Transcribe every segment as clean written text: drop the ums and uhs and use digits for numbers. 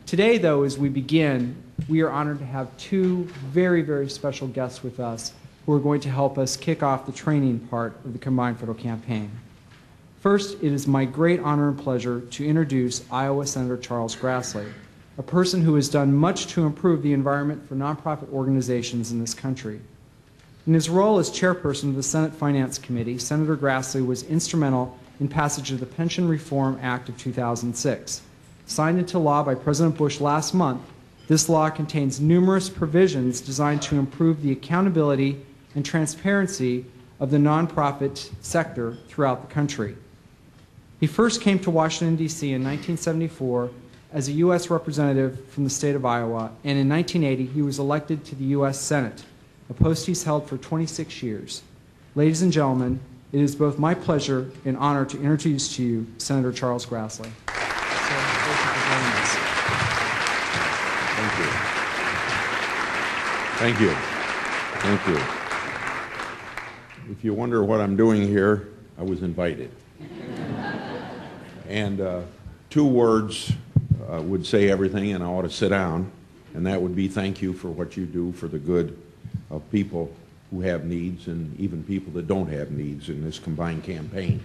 Today, though, as we begin, we are honored to have two very, very special guests with us who are going to help us kick off the training part of the Combined Federal Campaign. First, it is my great honor and pleasure to introduce Iowa Senator Charles Grassley, a person who has done much to improve the environment for nonprofit organizations in this country. In his role as chairperson of the Senate Finance Committee, Senator Grassley was instrumental in passage of the Pension Reform Act of 2006. Signed into law by President Bush last month, this law contains numerous provisions designed to improve the accountability and transparency of the nonprofit sector throughout the country. He first came to Washington, D.C. in 1974 as a U.S. representative from the state of Iowa, and in 1980 he was elected to the U.S. Senate, a post he's held for 26 years. Ladies and gentlemen, it is both my pleasure and honor to introduce to you Senator Charles Grassley. Thank you. Thank you. If you wonder what I'm doing here, I was invited. And two words would say everything, and I ought to sit down, and that would be thank you for what you do for the good of people who have needs and even people that don't have needs in this combined campaign.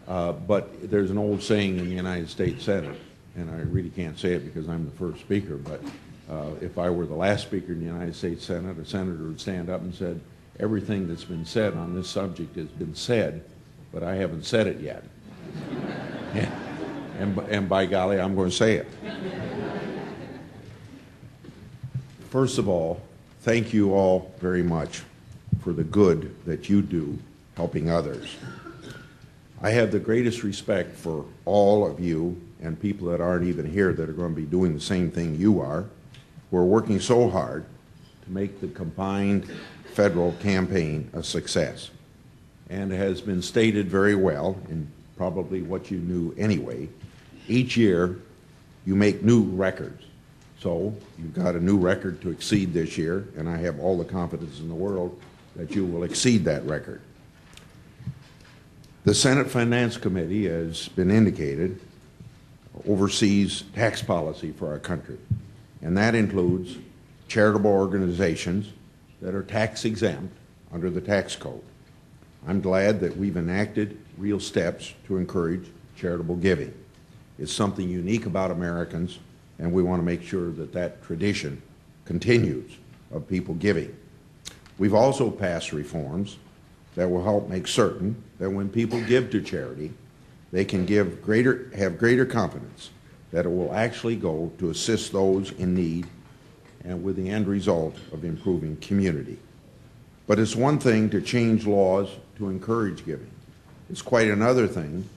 But there's an old saying in the United States Senate, and I really can't say it because I'm the first speaker, but if I were the last speaker in the United States Senate, a senator would stand up and said, everything that's been said on this subject has been said, but I haven't said it yet. and by golly, I'm going to say it. First of all, thank you all very much for the good that you do helping others. I have the greatest respect for all of you and people that aren't even here that are going to be doing the same thing you are, who are working so hard to make the combined federal campaign a success. And it has been stated very well, and probably what you knew anyway, each year you make new records. So you've got a new record to exceed this year, and I have all the confidence in the world that you will exceed that record. The Senate Finance Committee, as been indicated, oversees tax policy for our country, and that includes charitable organizations that are tax exempt under the tax code. I'm glad that we've enacted real steps to encourage charitable giving. It's something unique about Americans, and we want to make sure that that tradition continues of people giving. We've also passed reforms that will help make certain that when people give to charity, they can have greater confidence that it will actually go to assist those in need and with the end result of improving community. But it's one thing to change laws to encourage giving. It's quite another thing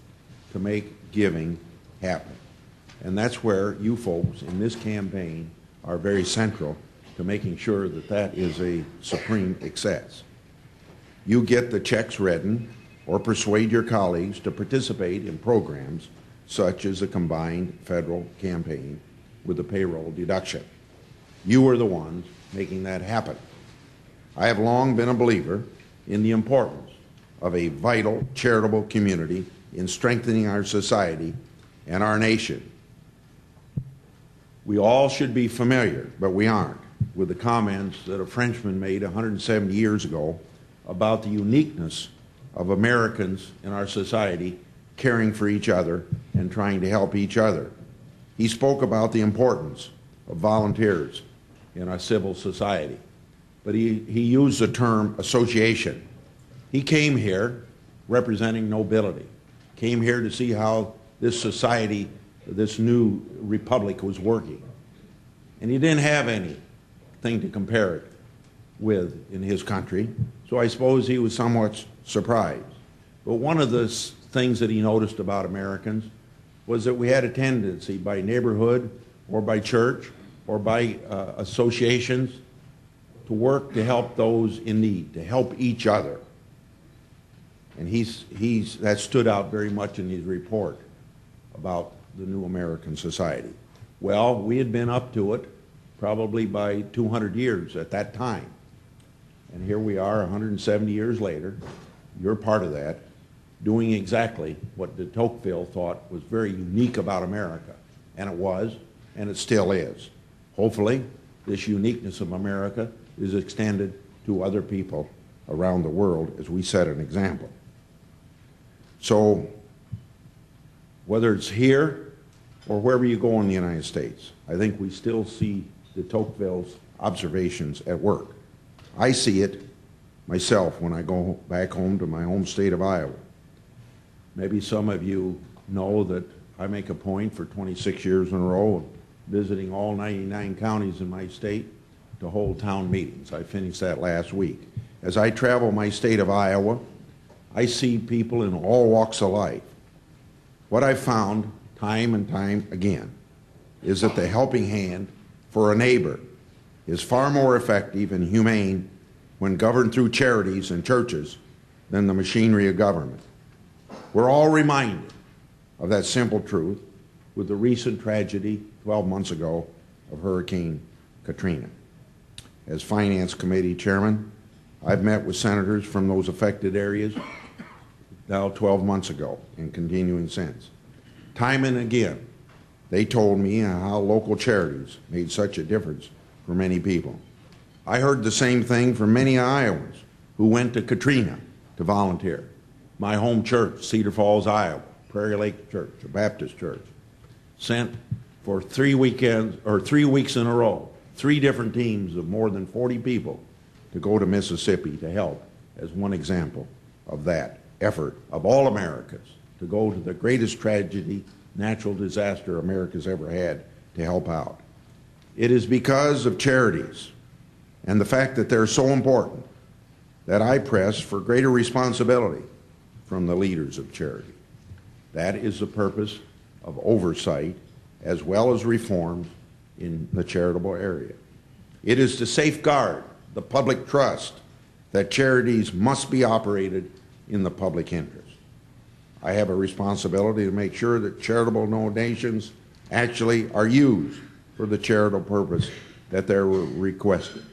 to make giving happen. And that's where you folks in this campaign are very central to making sure that that is a supreme success. You get the checks written or persuade your colleagues to participate in programs such as a combined federal campaign with a payroll deduction. You are the ones making that happen. I have long been a believer in the importance of a vital charitable community in strengthening our society and our nation. We all should be familiar, but we aren't, with the comments that a Frenchman made 170 years ago about the uniqueness of Americans in our society caring for each other and trying to help each other. He spoke about the importance of volunteers in our civil society, but he used the term association. He came here representing nobility, came here to see how this society, this new republic was working. And he didn't have anything to compare it with in his country, so I suppose he was somewhat surprised. But one of the things that he noticed about Americans was that we had a tendency by neighborhood or by church or by associations to work to help those in need, to help each other. And that stood out very much in his report about the new American society. Well, we had been up to it probably by 200 years at that time. And here we are 170 years later, you're part of that, doing exactly what de Tocqueville thought was very unique about America. And it was, and it still is. Hopefully, this uniqueness of America is extended to other people around the world as we set an example. So, whether it's here or wherever you go in the United States, I think we still see de Tocqueville's observations at work. I see it myself when I go back home to my home state of Iowa. Maybe some of you know that I make a point for 26 years in a row of visiting all 99 counties in my state to hold town meetings. I finished that last week. As I travel my state of Iowa, I see people in all walks of life. What I've found time and time again is that the helping hand for a neighbor is far more effective and humane when governed through charities and churches than the machinery of government. We're all reminded of that simple truth with the recent tragedy 12 months ago of Hurricane Katrina. As Finance Committee Chairman, I've met with senators from those affected areas now 12 months ago and continuing since. Time and again, they told me how local charities made such a difference for many people. I heard the same thing from many Iowans who went to Katrina to volunteer. My home church, Cedar Falls, Iowa, Prairie Lake Church, a Baptist church, sent for 3 weekends or 3 weeks in a row, 3 different teams of more than 40 people to go to Mississippi to help as one example of that effort of all Americans to go to the greatest tragedy, natural disaster America's ever had to help out. It is because of charities and the fact that they're so important that I press for greater responsibility from the leaders of charity. That is the purpose of oversight as well as reforms in the charitable area. It is to safeguard the public trust that charities must be operated in the public interest. I have a responsibility to make sure that charitable donations actually are used for the charitable purpose that they were requested.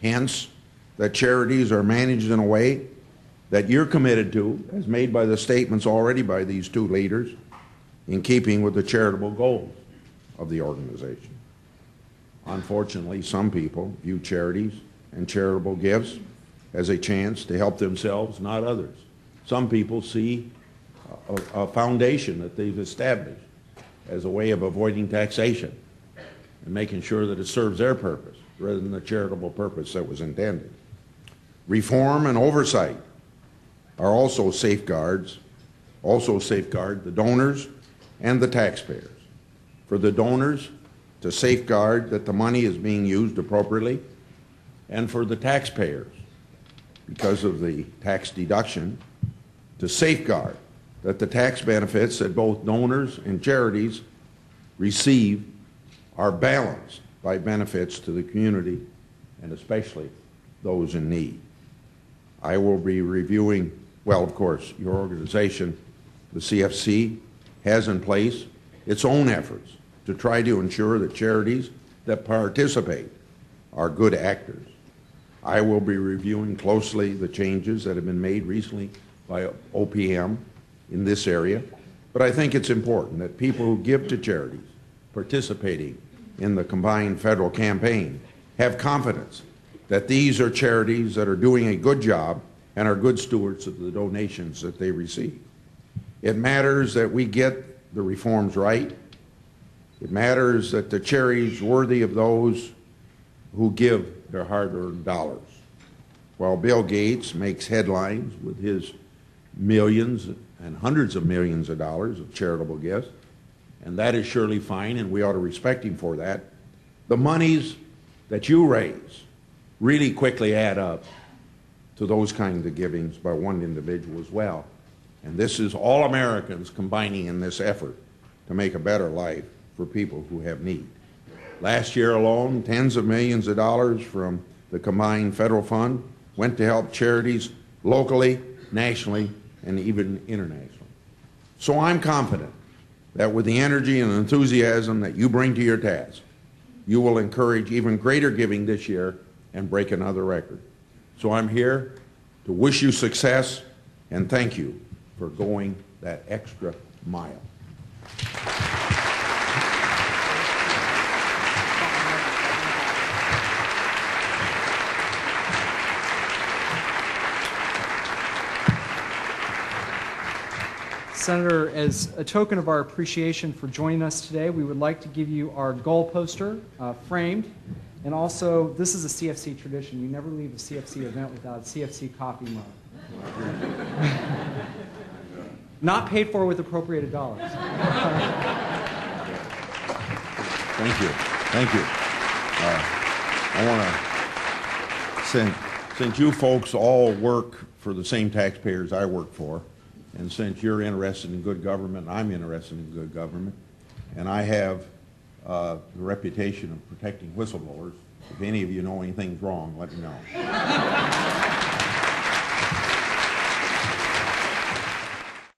Hence, that charities are managed in a way that you're committed to, as made by the statements already by these 2 leaders, in keeping with the charitable goals of the organization. Unfortunately, some people view charities and charitable gifts as a chance to help themselves, not others. Some people see a foundation that they've established as a way of avoiding taxation and making sure that it serves their purpose rather than the charitable purpose that was intended. Reform and oversight are also safeguard the donors and the taxpayers. For the donors, to safeguard that the money is being used appropriately, and for the taxpayers, because of the tax deduction, to safeguard that the tax benefits that both donors and charities receive are balanced by benefits to the community and especially those in need. I will be reviewing, well, of course, your organization, the CFC, has in place its own efforts to try to ensure that charities that participate are good actors. I will be reviewing closely the changes that have been made recently by OPM in this area, but I think it's important that people who give to charities participating in the combined federal campaign have confidence that these are charities that are doing a good job and are good stewards of the donations that they receive. It matters that we get the reforms right. It matters that the charities worthy of those who give their hard-earned dollars. While Bill Gates makes headlines with his millions and hundreds of millions of dollars of charitable gifts, and that is surely fine, and we ought to respect him for that, the monies that you raise really quickly add up to those kinds of givings by one individual as well. And this is all Americans combining in this effort to make a better life for people who have need. Last year alone, tens of millions of dollars from the combined federal fund went to help charities locally, nationally, and even internationally. So I'm confident that with the energy and enthusiasm that you bring to your task, you will encourage even greater giving this year and break another record. So I'm here to wish you success and thank you for going that extra mile. Senator, as a token of our appreciation for joining us today, we would like to give you our goal poster framed. And also, this is a CFC tradition. You never leave a CFC event without CFC coffee mug. Not paid for with appropriated dollars. Thank you. Thank you. I want to, since you folks all work for the same taxpayers I work for, and since you're interested in good government, I'm interested in good government, and I have the reputation of protecting whistleblowers. If any of you know anything's wrong, let me know.